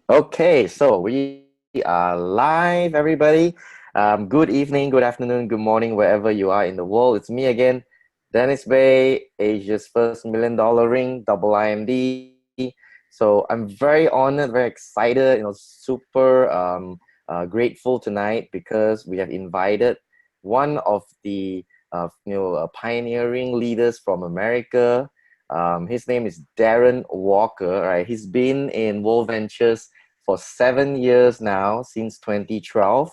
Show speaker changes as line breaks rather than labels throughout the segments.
Okay, so we are live, everybody. Good evening, good afternoon, good morning, wherever you are in the world. It's me again, Dennis Bay, Asia's first $1 million ring, double IMD. So I'm very honored, very excited, super grateful tonight because we have invited one of the pioneering leaders from America. His name is Derron Walker, right? He's been in Worldventures for 7 years now, since 2012.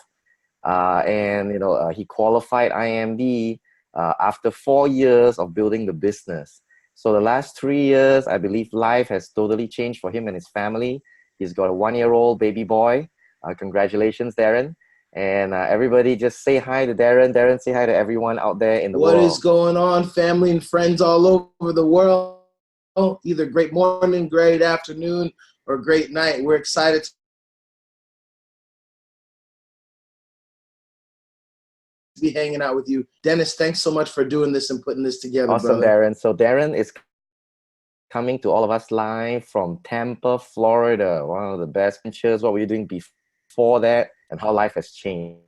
He qualified IMD after 4 years of building the business. So the last 3 years, I believe life has totally changed for him and his family. He's got a 1-year-old baby boy. Congratulations, Derron. And everybody just say hi to Derron. Derron, say hi to everyone out there in the world.
What is going on, family and friends all over the world? Either great morning, great afternoon, or great night. We're excited to be hanging out with you. Dennis, thanks so much for doing this and putting this together,
Awesome,
brother.
Derron. So Derron is coming to all of us live from Tampa, Florida. One of the best ventures. What were you doing before that and how life has changed?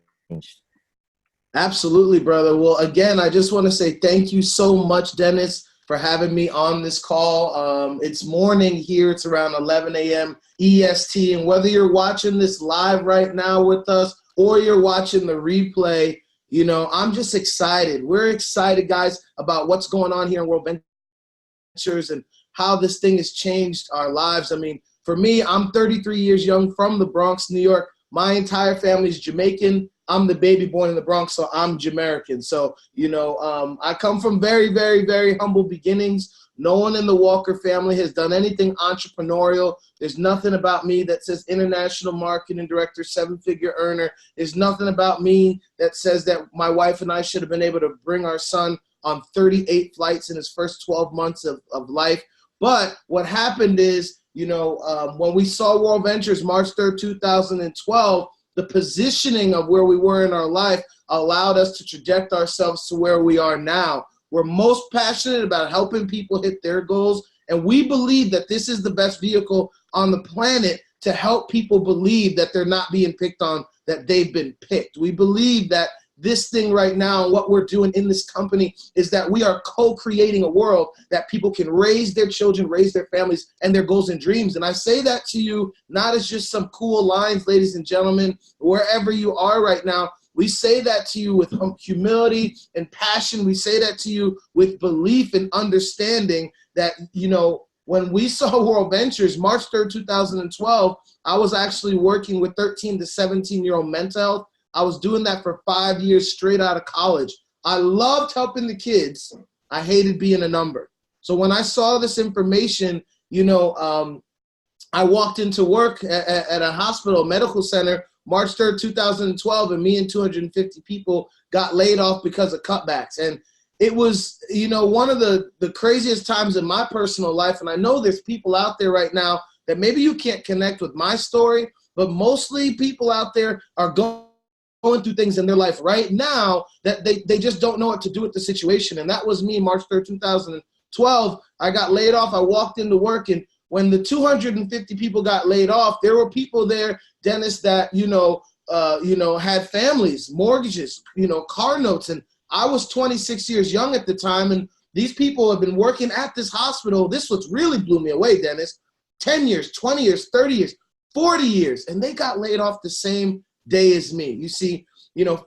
Absolutely, brother. Well, again, I just want to say thank you so much, Dennis, for having me on this call. It's morning here. It's around 11 a.m. EST. And whether you're watching this live right now with us or you're watching the replay, I'm just excited. We're excited, guys, about what's going on here in Worldventures and how this thing has changed our lives. I mean, for me, I'm 33 years young from the Bronx, New York. My entire family is Jamaican. I'm the baby born in the Bronx, so I'm Jamaican. So, I come from very, very, very humble beginnings. No one in the Walker family has done anything entrepreneurial. There's nothing about me that says international marketing director, 7-figure earner. There's nothing about me that says that my wife and I should have been able to bring our son on 38 flights in his first 12 months of life. But what happened is, when we saw Worldventures March 3rd, 2012, the positioning of where we were in our life allowed us to traject ourselves to where we are now. We're most passionate about helping people hit their goals, and we believe that this is the best vehicle on the planet to help people believe that they're not being picked on, that they've been picked. We believe that this thing right now, what we're doing in this company is that we are co-creating a world that people can raise their children, raise their families, and their goals and dreams. And I say that to you, not as just some cool lines, ladies and gentlemen, wherever you are right now. We say that to you with humility and passion. We say that to you with belief and understanding that, when we saw Worldventures, March 3rd, 2012, I was actually working with 13 to 17-year-old mental health. I was doing that for 5 years straight out of college. I loved helping the kids. I hated being a number. So when I saw this information, I walked into work at a hospital, medical center, March 3rd, 2012, and me and 250 people got laid off because of cutbacks. And it was, one of the craziest times in my personal life. And I know there's people out there right now that maybe you can't connect with my story, but mostly people out there are going through things in their life right now that they just don't know what to do with the situation. And that was me, March 3rd, 2012. I got laid off. I walked into work, and when the 250 people got laid off, there were people there, Dennis, that, had families, mortgages, car notes. And I was 26 years young at the time. And these people have been working at this hospital. This what really blew me away, Dennis. 10 years, 20 years, 30 years, 40 years. And they got laid off the same day as me. You see,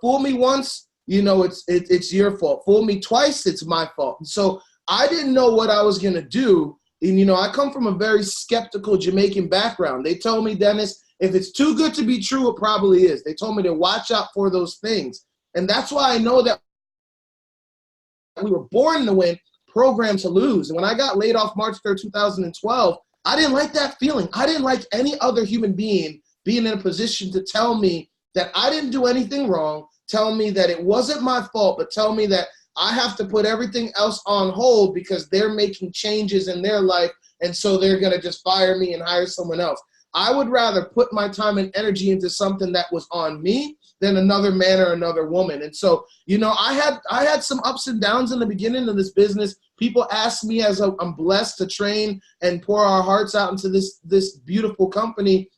fool me once, it's your fault. Fool me twice, it's my fault. And so I didn't know what I was going to do. And, I come from a very skeptical Jamaican background. They told me, Dennis, if it's too good to be true, it probably is. They told me to watch out for those things. And that's why I know that we were born to win, programmed to lose. And when I got laid off March 3rd, 2012, I didn't like that feeling. I didn't like any other human being being in a position to tell me that I didn't do anything wrong, tell me that it wasn't my fault, but tell me that I have to put everything else on hold because they're making changes in their life, and so they're going to just fire me and hire someone else. I would rather put my time and energy into something that was on me than another man or another woman. And so, I had some ups and downs in the beginning of this business. People ask me, as I'm blessed to train and pour our hearts out into this beautiful company,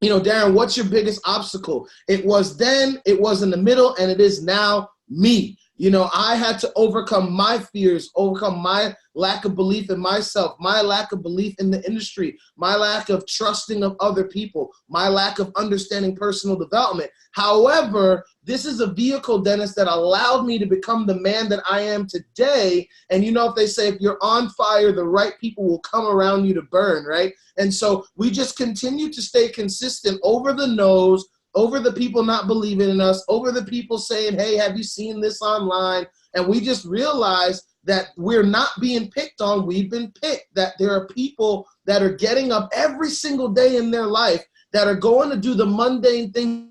Derron, what's your biggest obstacle? It was then, it was in the middle, and it is now me. I had to overcome my fears, overcome my lack of belief in myself, my lack of belief in the industry, my lack of trusting of other people, my lack of understanding personal development. However, this is a vehicle, Dennis, that allowed me to become the man that I am today. And if they say, if you're on fire, the right people will come around you to burn, right? And so we just continue to stay consistent over the nose, over the people not believing in us, over the people saying, hey, have you seen this online? And we just realize that we're not being picked on, we've been picked, that there are people that are getting up every single day in their life that are going to do the mundane things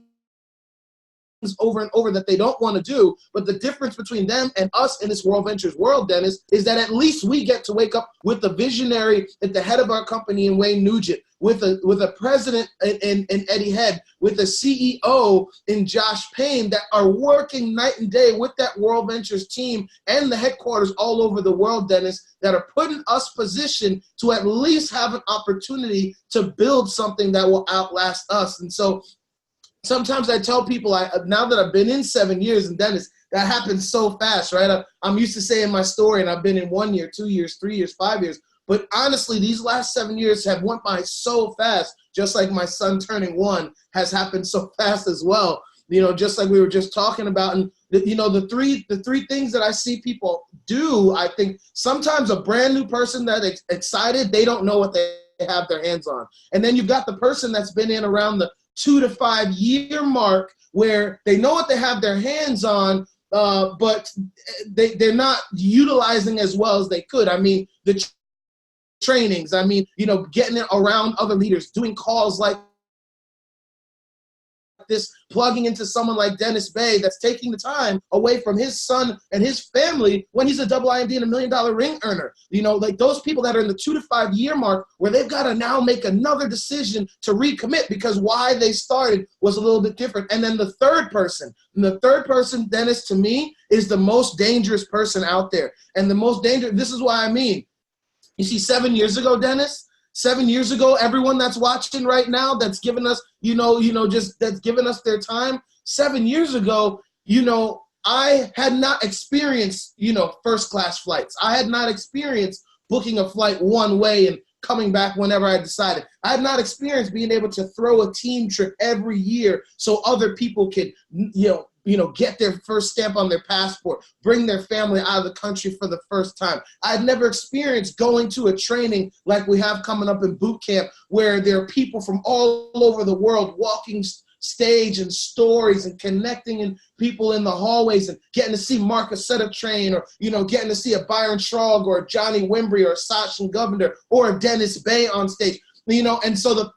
over and over that they don't want to do. But the difference between them and us in this Worldventures world, Dennis, is that at least we get to wake up with the visionary at the head of our company in Wayne Nugent, with a president in Eddie Head, with a CEO in Josh Payne, that are working night and day with that Worldventures team and the headquarters all over the world, Dennis, that are putting us positioned to at least have an opportunity to build something that will outlast us. And so sometimes I tell people, now that I've been in 7 years, and Dennis, that happens so fast, right? I'm used to saying my story, and I've been in 1 year, 2 years, 3 years, 5 years. But honestly, these last 7 years have went by so fast, just like my son turning 1 has happened so fast as well. Just like we were just talking about. And the three things that I see people do, I think sometimes a brand new person that's excited, they don't know what they have their hands on. And then you've got the person that's been in around the 2 to 5 year mark, where they know what they have their hands on, but they're not utilizing as well as they could. I mean, the trainings, getting it around other leaders, doing calls like this, plugging into someone like Dennis Bay that's taking the time away from his son and his family when he's a double IMD and $1 million ring earner. Like those people that are in the 2 to 5 year mark, where they've got to now make another decision to recommit because why they started was a little bit different. And then the third person, Dennis, to me, is the most dangerous person out there. And the most dangerous, this is what I mean. You see, 7 years ago, Dennis, 7 years ago, everyone that's watching right now, that's given us, that's given us their time. 7 years ago, I had not experienced, first class flights. I had not experienced booking a flight one way and coming back whenever I decided. I had not experienced being able to throw a team trip every year so other people could, get their first stamp on their passport, bring their family out of the country for the first time. I had never experienced going to a training like we have coming up in Bootcamp, where there are people from all over the world walking stage and stories and connecting and people in the hallways and getting to see Mark Aceta train, or, getting to see a Byron Schrog or a Johnny Wimbrey or a Sachin Govender or a Dennis Bay on stage, and so the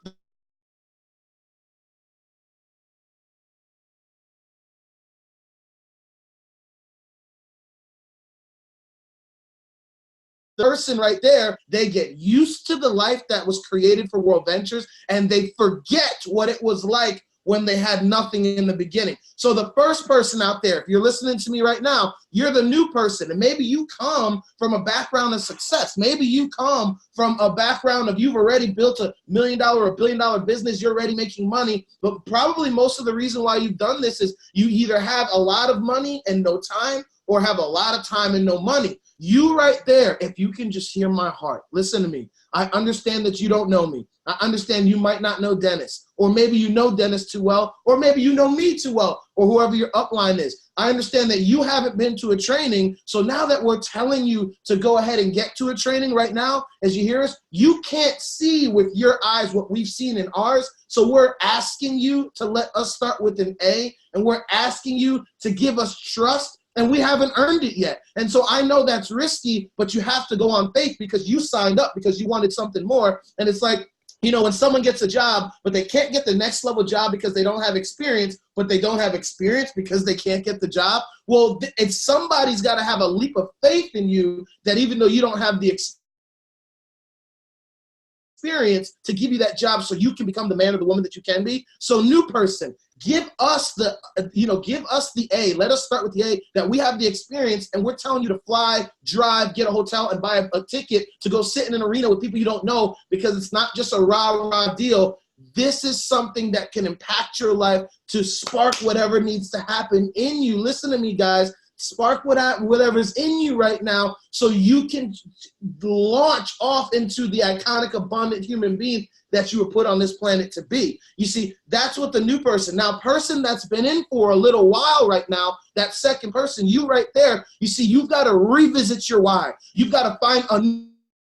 person right there, they get used to the life that was created for Worldventures, and they forget what it was like when they had nothing in the beginning. So the first person out there, if you're listening to me right now, you're the new person. And maybe you come from a background of success. Maybe you come from a background of you've already built $1 million or $1 billion business. You're already making money. But probably most of the reason why you've done this is you either have a lot of money and no time, or have a lot of time and no money. You right there, if you can just hear my heart, listen to me. I understand that you don't know me. I understand you might not know Dennis, or maybe you know Dennis too well, or maybe you know me too well, or whoever your upline is. I understand that you haven't been to a training, so now that we're telling you to go ahead and get to a training right now, as you hear us, you can't see with your eyes what we've seen in ours, so we're asking you to let us start with an A, and we're asking you to give us trust, and we haven't earned it yet. And so I know that's risky, but you have to go on faith because you signed up because you wanted something more. And it's like, when someone gets a job, but they can't get the next level job because they don't have experience, but they don't have experience because they can't get the job. Well, if somebody's got to have a leap of faith in you that even though you don't have the experience to give you that job so you can become the man or the woman that you can be. So new person, Give us the, give us the A. Let us start with the A, that we have the experience, and we're telling you to fly, drive, get a hotel, and buy a ticket to go sit in an arena with people you don't know, because it's not just a rah-rah deal. This is something that can impact your life to spark whatever needs to happen in you. Listen to me, guys. Spark whatever's in you right now so you can launch off into the iconic, abundant human being that you were put on this planet to be. You see, that's what the new person. Now, person that's been in for a little while right now, that second person, you right there, you see, you've got to revisit your why. You've got to find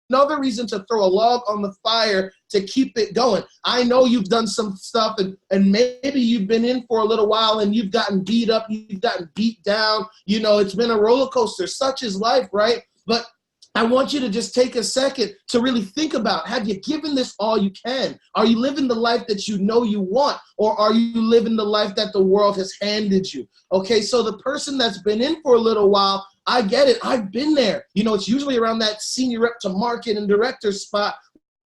another reason to throw a log on the fire to keep it going. I know you've done some stuff, and maybe you've been in for a little while and you've gotten beat up, you've gotten beat down. It's been a roller coaster. Such is life, right? But I want you to just take a second to really think about, have you given this all you can? Are you living the life that you know you want, or are you living the life that the world has handed you? Okay, so the person that's been in for a little while, I get it. I've been there. It's usually around that senior rep to market and director spot,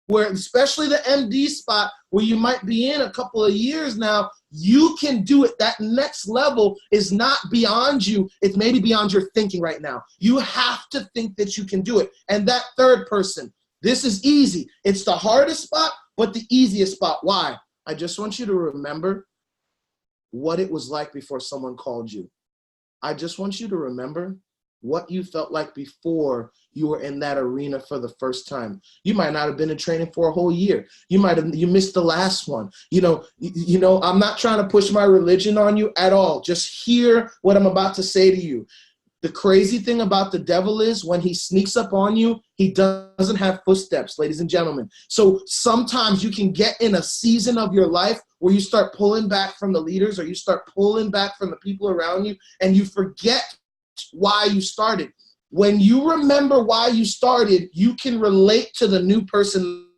where, especially the MD spot, where you might be in a couple of years now. You can do it. That next level is not beyond you. It's maybe beyond your thinking right now. You have to think that you can do it. And that third person, this is easy. It's the hardest spot, but the easiest spot. Why? I just want you to remember what it was like before someone called you. I just want you to remember what you felt like before you were in that arena for the first time. You might not have been in training for a whole year. You missed the last one. I'm not trying to push my religion on you at all. Just hear what I'm about to say to you. The crazy thing about the devil is, when he sneaks up on you, he doesn't have footsteps, ladies and gentlemen. So sometimes you can get in a season of your life where you start pulling back from the leaders, or you start pulling back from the people around you, and you forget why you started. When you remember why you started, you can relate to the new person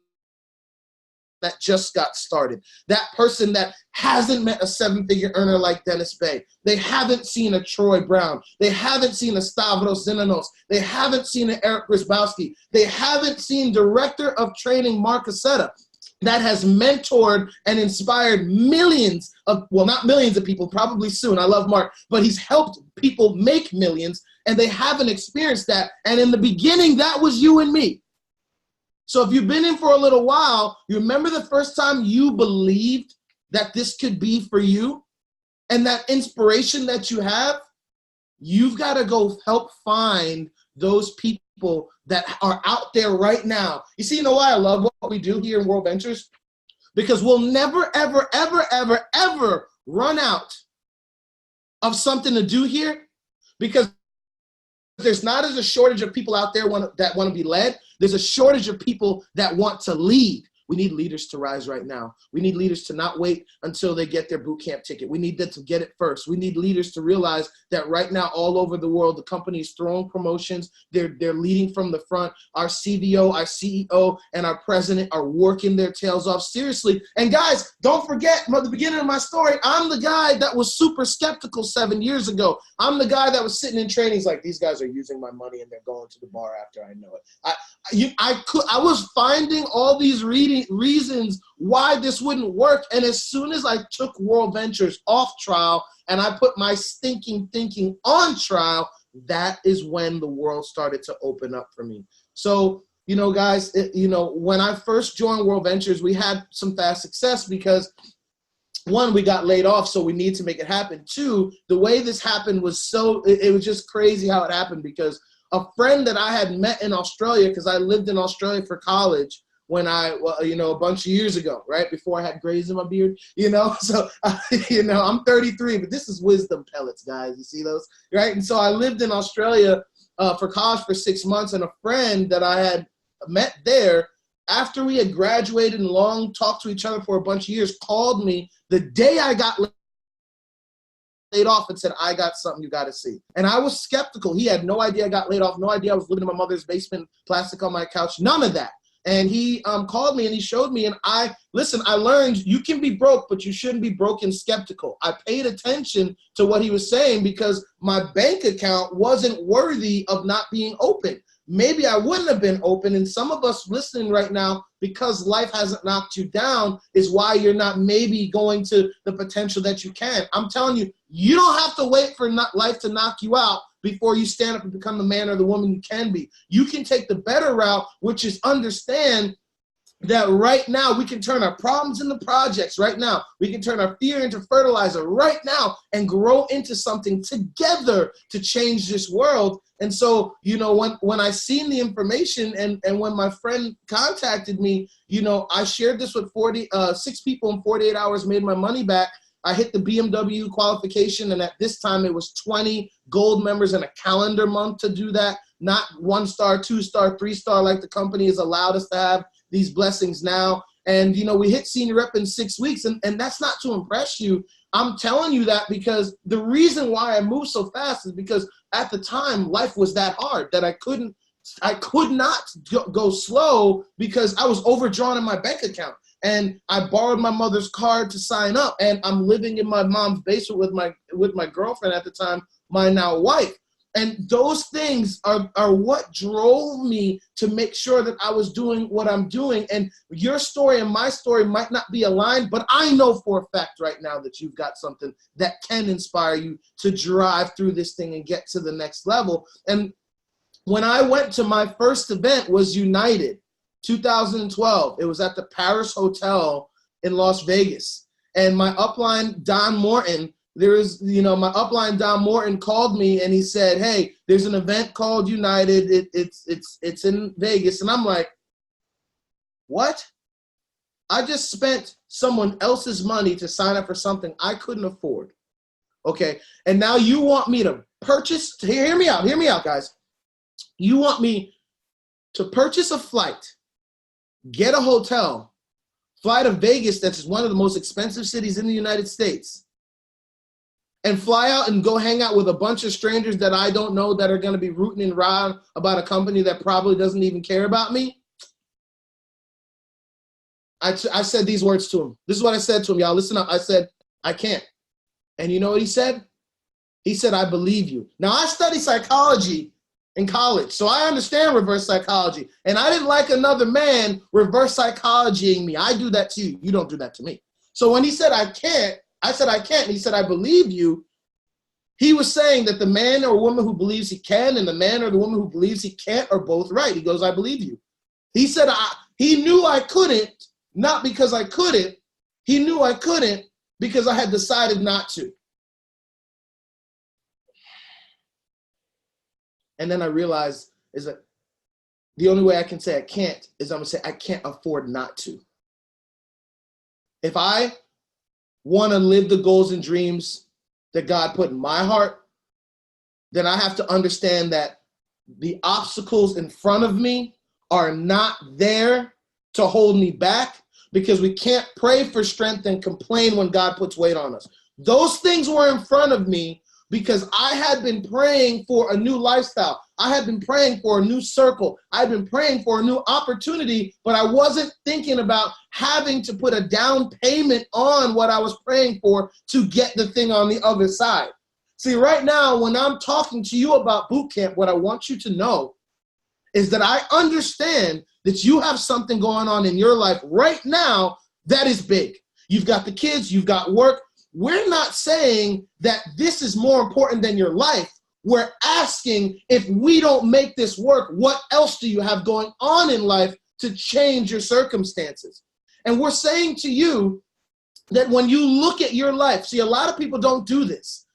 that just got started. That person that hasn't met a seven-figure earner like Dennis Bay. They haven't seen a Troy Brown. They haven't seen a Stavros Zinanos. They haven't seen an Eric Grzybowski. They haven't seen Director of Training Mark Aceta, that has mentored and inspired millions of, well, not millions of people, probably soon. I love Mark, but he's helped people make millions, and they haven't experienced that. And in the beginning, that was you and me. So if you've been in for a little while, you remember the first time you believed that this could be for you, and that inspiration that you have, you've got to go help find those people that are out there right now. You know why I love what we do here in Worldventures? Because we'll never, ever, ever, ever, ever run out of something to do here, because there's not as a shortage of people out there that want to be led. There's a shortage of people that want to lead. We need leaders to rise right now. We need leaders to not wait until they get their bootcamp ticket. We need them to get it first. We need leaders to realize that right now, all over the world, the company's throwing promotions. They're leading from the front. Our CVO, our CEO, and our president are working their tails off seriously. And guys, don't forget, at the beginning of my story, I'm the guy that was super skeptical 7 years ago. I'm the guy that was sitting in trainings like, these guys are using my money and they're going to the bar after I know it. I was finding all these reasons why this wouldn't work, and as soon as I took Worldventures off trial and I put my stinking thinking on trial, that is when the world started to open up for me. So, guys, when I first joined Worldventures, we had some fast success because, one, we got laid off, so we need to make it happen. Two, the way this happened was it was just crazy how it happened, because a friend that I had met in Australia, because I lived in Australia for college when a bunch of years ago, right before I had grays in my beard, so, I'm 33, but this is wisdom pellets, guys. You see those, right? And so I lived in Australia for college for 6 months, and a friend that I had met there, after we had graduated and long talked to each other for a bunch of years, called me the day I got laid off and said, I got something you got to see. And I was skeptical. He had no idea I got laid off, no idea I was living in my mother's basement, plastic on my couch, none of that. And he called me and he showed me, and I learned you can be broke, but you shouldn't be broke and skeptical. I paid attention to what he was saying because my bank account wasn't worthy of not being open. maybe I wouldn't have been open. And some of us listening right now, because life hasn't knocked you down, is why you're not maybe going to the potential that you can. I'm telling you, you don't have to wait for life to knock you out before you stand up and become the man or the woman you can be. You can take the better route, which is understand that right now we can turn our problems into projects right now. We can turn our fear into fertilizer right now and grow into something together to change this world. And so, you know, when I seen the information and when my friend contacted me, you know, I shared this with 6 people in 48 hours, made my money back. I hit the BMW qualification, and at this time it was 20 gold members in a calendar month to do that, not 1-star, 2-star, 3-star like the company has allowed us to have these blessings now. And, you know, we hit senior rep in 6 weeks, and that's not to impress you. I'm telling you that because the reason why I moved so fast is because at the time life was that hard that I could not go slow because I was overdrawn in my bank account. And I borrowed my mother's card to sign up, and I'm living in my mom's basement with my girlfriend at the time, my now wife. And those things are what drove me to make sure that I was doing what I'm doing. And your story and my story might not be aligned, but I know for a fact right now that you've got something that can inspire you to drive through this thing and get to the next level. And when I went to my first event was United, 2012. It was at the Paris Hotel in Las Vegas. And my upline, Don Morton, my upline Don Morton called me and he said, hey, there's an event called United. It's in Vegas. And I'm like, what? I just spent someone else's money to sign up for something I couldn't afford. Okay. And now you want me to purchase, hear me out, guys. You want me to purchase a flight, get a hotel, fly to Vegas, that's one of the most expensive cities in the United States, and fly out and go hang out with a bunch of strangers that I don't know that are going to be rooting and round about a company that probably doesn't even care about me? I said these words to him. This is what I said to him. Y'all listen up. I said, I can't. And you know what he said? He said, I believe you. Now, I studied psychology in college, so I understand reverse psychology. And I didn't like another man reverse psychologying me. I do that to you. You don't do that to me. So when he said, I can't, I said, I can't. And he said, I believe you. He was saying that the man or woman who believes he can and the man or the woman who believes he can't are both right. He goes, I believe you. He said, he knew I couldn't, not because I couldn't. He knew I couldn't because I had decided not to. And then I realized is that the only way I can say I can't is I'm going to say I can't afford not to. If I want to live the goals and dreams that God put in my heart, then I have to understand that the obstacles in front of me are not there to hold me back, because we can't pray for strength and complain when God puts weight on us. Those things were in front of me because I had been praying for a new lifestyle. I had been praying for a new circle. I had been praying for a new opportunity, but I wasn't thinking about having to put a down payment on what I was praying for to get the thing on the other side. See, right now, when I'm talking to you about Bootcamp, what I want you to know is that I understand that you have something going on in your life right now that is big. You've got the kids, you've got work. We're not saying that this is more important than your life. We're asking, if we don't make this work, what else do you have going on in life to change your circumstances? And we're saying to you that when you look at your life, see, a lot of people don't do this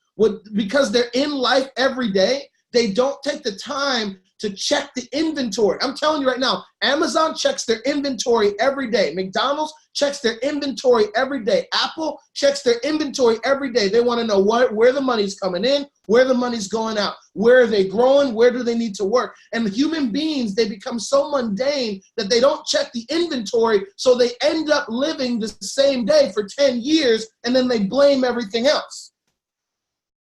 because they're in life every day. They don't take the time to check the inventory. I'm telling you right now, Amazon checks their inventory every day. McDonald's checks their inventory every day. Apple checks their inventory every day. They want to know where the money's coming in, where the money's going out, where are they growing, where do they need to work. And the human beings, they become so mundane that they don't check the inventory, so they end up living the same day for 10 years, and then they blame everything else.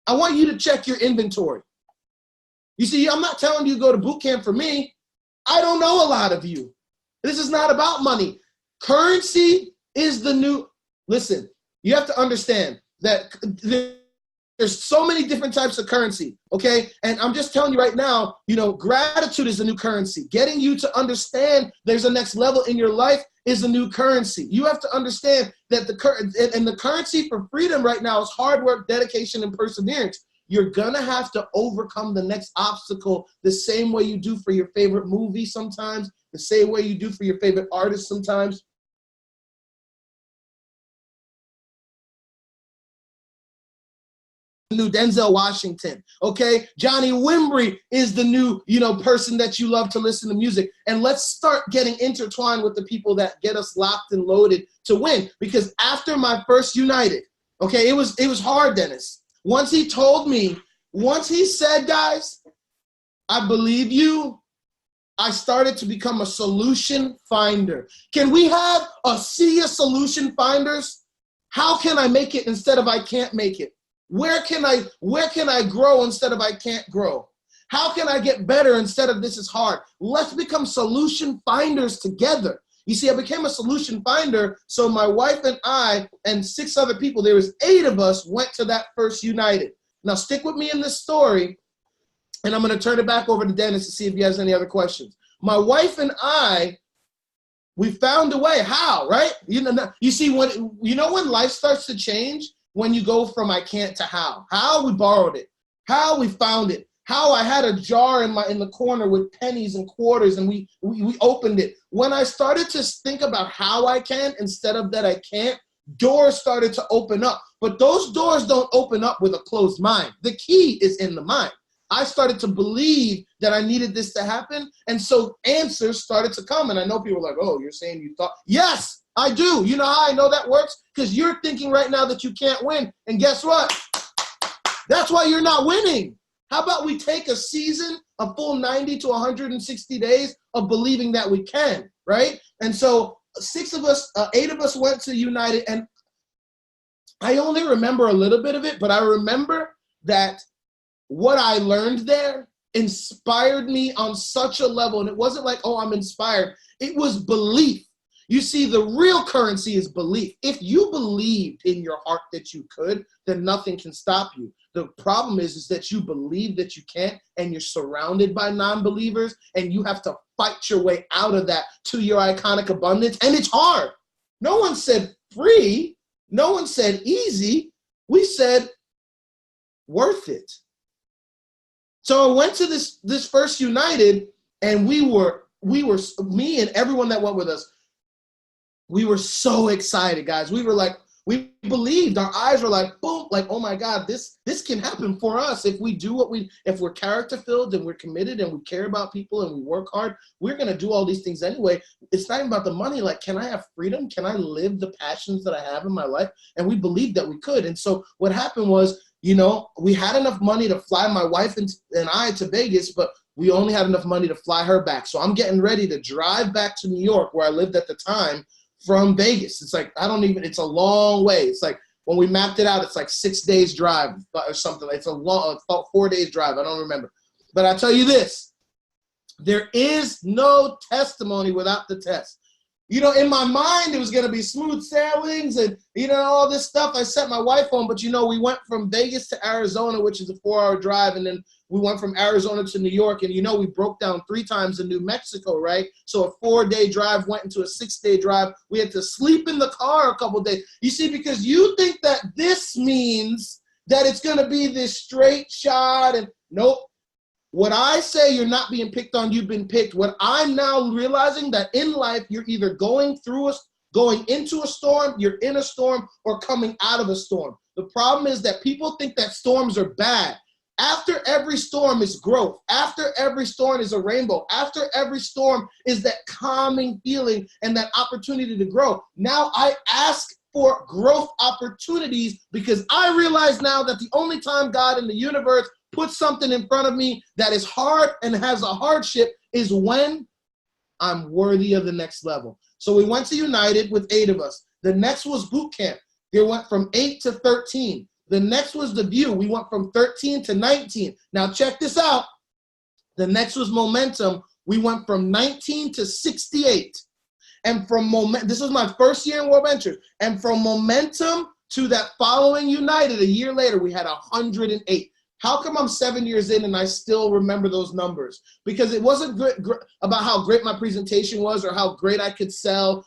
I want you to check your inventory. You see, I'm not telling you to go to boot camp for me. I don't know a lot of you. This is not about money. Currency is the new, listen, you have to understand that There's so many different types of currency, okay? And I'm just telling you right now, gratitude is a new currency. Getting you to understand there's a next level in your life is a new currency. You have to understand that the currency for freedom right now is hard work, dedication, and perseverance. You're gonna have to overcome the next obstacle the same way you do for your favorite movie sometimes, the same way you do for your favorite artist sometimes. New Denzel Washington, okay? Johnny Wimbrey is the new, person that you love to listen to music. And let's start getting intertwined with the people that get us locked and loaded to win. Because after my first United, okay, it was hard, Dennis. Once he said, guys, I believe you, I started to become a solution finder. Can we have a sea of solution finders? How can I make it instead of I can't make it? Where can I grow instead of I can't grow? How can I get better instead of this is hard? Let's become solution finders together. You see, I became a solution finder, so my wife and I and 6 other people, there was 8 of us, went to that first United. Now stick with me in this story, and I'm going to turn it back over to Dennis to see if he has any other questions. My wife and I, we found a way. How, right? You see, when life starts to change, when you go from I can't to how. How we borrowed it. How we found it. How I had a jar in the corner with pennies and quarters, and we opened it. When I started to think about how I can instead of that I can't, doors started to open up. But those doors don't open up with a closed mind. The key is in the mind. I started to believe that I needed this to happen, and so answers started to come. And I know people are like, oh, you're saying you thought. Yes, I do. You know how I know that works? Because you're thinking right now that you can't win. And guess what? That's why you're not winning. How about we take a season, a full 90 to 160 days of believing that we can, right? And so 8 of us went to United, and I only remember a little bit of it, but I remember that what I learned there inspired me on such a level. And it wasn't like, oh, I'm inspired. It was belief. You see, the real currency is belief. If you believed in your heart that you could, then nothing can stop you. The problem is that you believe that you can't, and you're surrounded by non-believers, and you have to fight your way out of that to your iconic abundance, and it's hard. No one said free. No one said easy. We said worth it. So I went to this first United, and we were me and everyone that went with us, we were so excited, guys. We were like, we believed. Our eyes were like, boom, like, oh my God, this can happen for us if we do if we're character filled and we're committed and we care about people and we work hard, we're gonna do all these things anyway. It's not even about the money. Like, can I have freedom? Can I live the passions that I have in my life? And we believed that we could. And so what happened was, we had enough money to fly my wife and I to Vegas, but we only had enough money to fly her back. So I'm getting ready to drive back to New York, where I lived at the time, from Vegas. It's like, it's a long way. It's like, when we mapped it out, it's like 6 days drive or something. It's about 4 days drive. I don't remember. But I tell you this, there is no testimony without the test. In my mind, it was going to be smooth sailings and, all this stuff. I set my wife on, but, we went from Vegas to Arizona, which is a 4-hour drive. And then we went from Arizona to New York. And, we broke down 3 times in New Mexico, right? So a 4-day drive went into a 6-day drive. We had to sleep in the car a couple of days. You see, because you think that this means that it's going to be this straight shot, and nope. What I say, you're not being picked on, you've been picked. What I'm now realizing, that in life, you're either going into a storm, you're in a storm, or coming out of a storm. The problem is that people think that storms are bad. After every storm is growth. After every storm is a rainbow. After every storm is that calming feeling and that opportunity to grow. Now I ask for growth opportunities, because I realize now that the only time God in the universe puts something in front of me that is hard and has a hardship is when I'm worthy of the next level. So we went to United with 8 of us. The next was Bootcamp. They went from 8 to 13. The next was The View. We went from 13 to 19. Now check this out. The next was Momentum. We went from 19 to 68. And from this was my first year in Worldventures. And from Momentum to that following United a year later, we had 108. How come I'm 7 years in and I still remember those numbers? Because it wasn't about how great my presentation was or how great I could sell,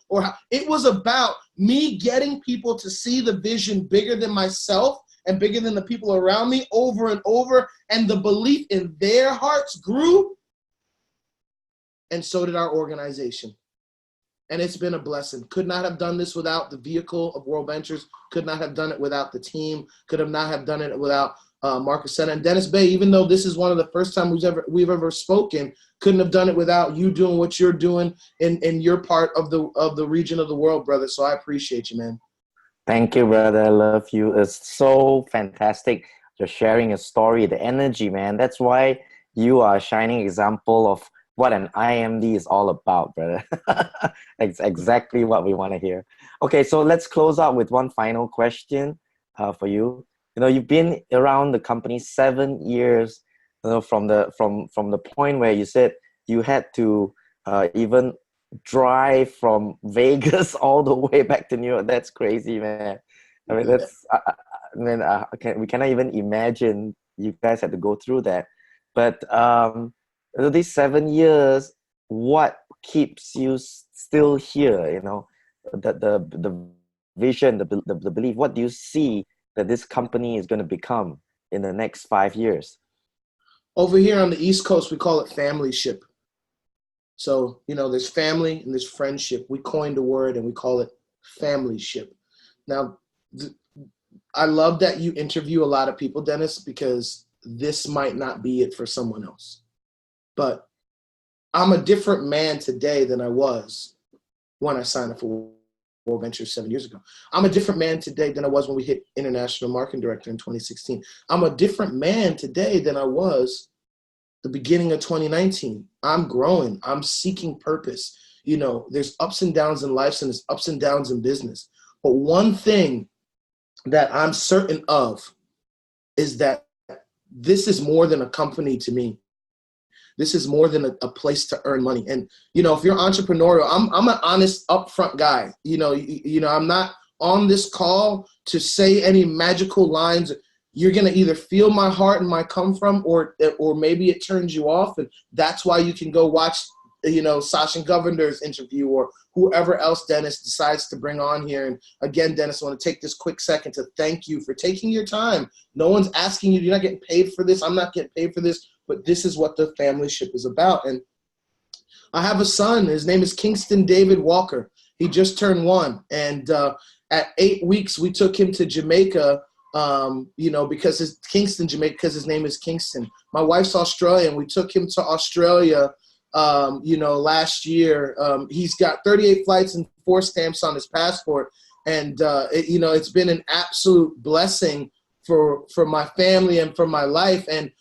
it was about me getting people to see the vision bigger than myself and bigger than the people around me over and over, and the belief in their hearts grew, and so did our organization. And it's been a blessing. Could not have done this without the vehicle of Worldventures, could not have done it without the team, could have not have done it without Marcus Senna and Dennis Bay. Even though this is one of the first times we've ever spoken, couldn't have done it without you doing what you're doing in your part of the region of the world, brother. So I appreciate you, man.
Thank you, brother. I love you. It's so fantastic. You're sharing a story, the energy, man. That's why you are a shining example of what an IMD is all about, brother. It's exactly what we want to hear. Okay, so let's close out with one final question for you. You know, you've been around the company 7 years. You know, from the point where you said you had to even drive from Vegas all the way back to New York. That's crazy, man. I mean, that's we cannot even imagine you guys had to go through that. But these 7 years, what keeps you still here? You know, the vision, the belief. What do you see that this company is going to become in the next 5 years?
Over here on the East Coast, we call it familyship. So, you know, there's family and there's friendship. We coined a word and we call it familyship. Now, I love that you interview a lot of people, Dennis, because this might not be it for someone else. But I'm a different man today than I was when I signed up for Worldventures 7 years ago. I'm a different man today than I was when we hit International Marketing Director in 2016. I'm a different man today than I was the beginning of 2019. I'm growing. I'm seeking purpose. You know, there's ups and downs in life and there's ups and downs in business. But one thing that I'm certain of is that this is more than a company to me. This is more than a place to earn money. And, you know, if you're entrepreneurial, I'm an honest, upfront guy. You know, I'm not on this call to say any magical lines. You're going to either feel my heart and my come from, or maybe it turns you off. And that's why you can go watch, you know, Sasha Governor's interview or whoever else Dennis decides to bring on here. And again, Dennis, I want to take this quick second to thank you for taking your time. No one's asking you. You're not getting paid for this. I'm not getting paid for this. But this is what the familyship is about. And I have a son. His name is Kingston David Walker. He just turned 1. And at 8 weeks, we took him to Jamaica, you know, because Jamaica, because his name is Kingston. My wife's Australian. We took him to Australia, you know, last year. He's got 38 flights and 4 stamps on his passport. And, you know, it's been an absolute blessing for my family and for my life. And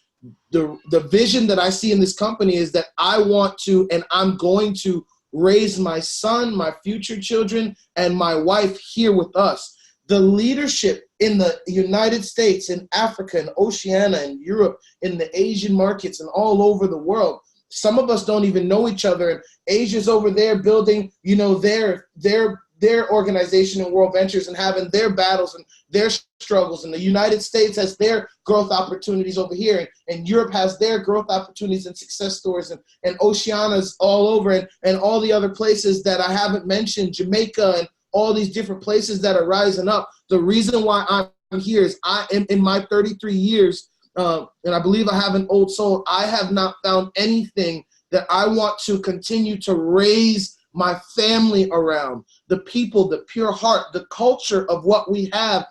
the vision that I see in this company is that I want to, and I'm going to raise my son, my future children, and my wife here with us. The leadership in the United States, in Africa, in Oceania, in Europe, in the Asian markets, and all over the world. Some of us don't even know each other, and Asia's over there building, you know, their organization in Worldventures and having their battles and their struggles. And the United States has their growth opportunities over here. And Europe has their growth opportunities and success stories. And Oceania's all over. And all the other places that I haven't mentioned, Jamaica and all these different places that are rising up. The reason why I'm here is I am in my 33 years, and I believe I have an old soul, I have not found anything that I want to continue to raise my family around. The people, the pure heart, the culture of what we have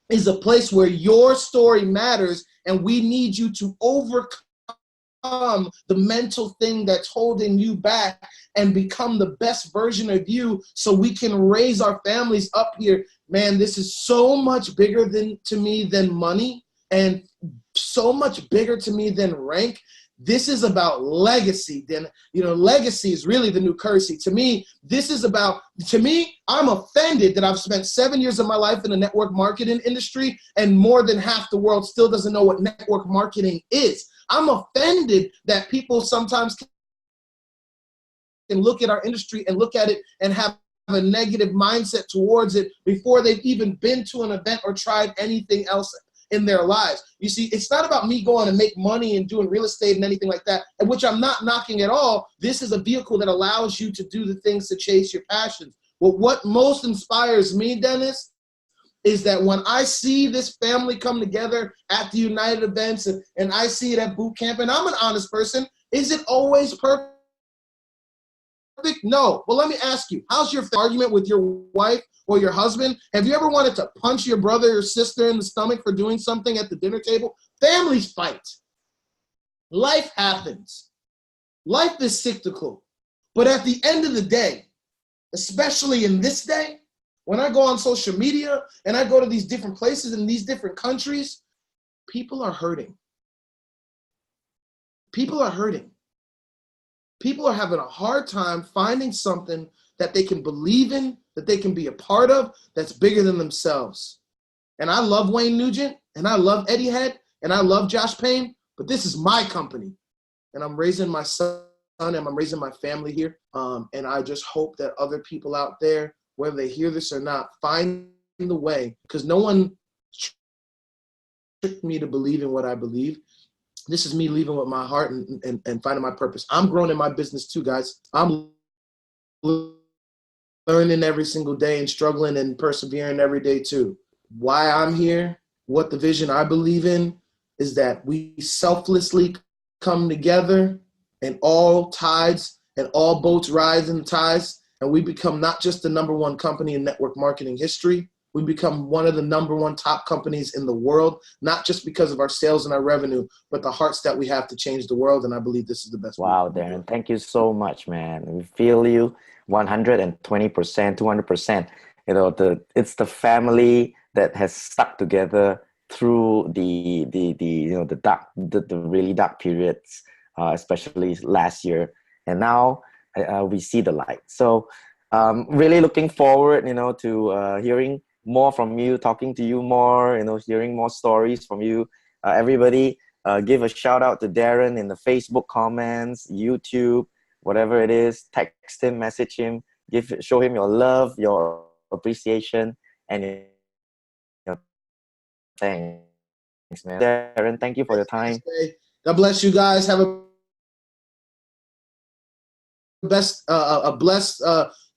is a place where your story matters, and we need you to overcome the mental thing that's holding you back and become the best version of you so we can raise our families up here. Man, this is so much bigger to me than money, and so much bigger to me than rank. This is about legacy. Then, you know, legacy is really the new currency. To me, I'm offended that I've spent 7 years of my life in the network marketing industry, and more than half the world still doesn't know what network marketing is. I'm offended that people sometimes can look at our industry and look at it and have a negative mindset towards it before they've even been to an event or tried anything else in their lives. You see, it's not about me going to make money and doing real estate and anything like that, and which I'm not knocking at all. This is a vehicle that allows you to do the things to chase your passions. But what most inspires me, Dennis, is that when I see this family come together at the United events and I see it at boot camp, and I'm an honest person, is it always perfect? No. Well, let me ask you, how's your argument with your wife or your husband? Have you ever wanted to punch your brother or sister in the stomach for doing something at the dinner table? Families fight. Life happens. Life is cyclical. But at the end of the day, especially in this day, when I go on social media and I go to these different places in these different countries, people are hurting. People are hurting. People are having a hard time finding something that they can believe in, that they can be a part of, that's bigger than themselves. And I love Wayne Nugent, and I love Eddie Head, and I love Josh Payne, but this is my company. And I'm raising my son, and I'm raising my family here. And I just hope that other people out there, whether they hear this or not, find the way, because no one tricked me to believe in what I believe. This is me leaving with my heart and finding my purpose. I'm growing in my business too, guys. I'm learning every single day and struggling and persevering every day too. Why I'm here, what the vision I believe in, is that we selflessly come together and all tides and all boats rise in the tides, and we become not just the #1 company in network marketing history, we become one of the #1 top companies in the world, not just because of our sales and our revenue, but the hearts that we have to change the world. And I believe this is the best.
Wow, Derron, thank you so much, man. We feel you 120%, 200%. You know, it's the family that has stuck together through the really dark periods, especially last year. And now we see the light. So really looking forward, to hearing more from you, talking to you more, hearing more stories from you. Everybody, give a shout out to Derron in the Facebook comments, YouTube, whatever it is. Text him, message him, show him your love, your appreciation, and your thanks, man. Derron, thank you for your time.
God bless you guys. Have a blessed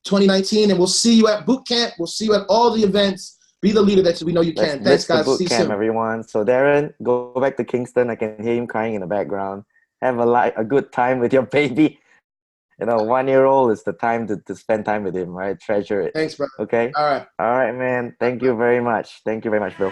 2019, and we'll see you at boot camp. We'll see you at all the events. Be the leader that we know you can. Thanks, guys.
Boot
see you
camp,
soon.
everyone. So Derron, go back to Kingston. I can hear him crying in the background. Have a good time with your baby. 1-year-old is the time to spend time with him, right? Treasure it.
Thanks, bro.
Okay?
All right.
All right, man. Thank you very much. Thank you very much, bro.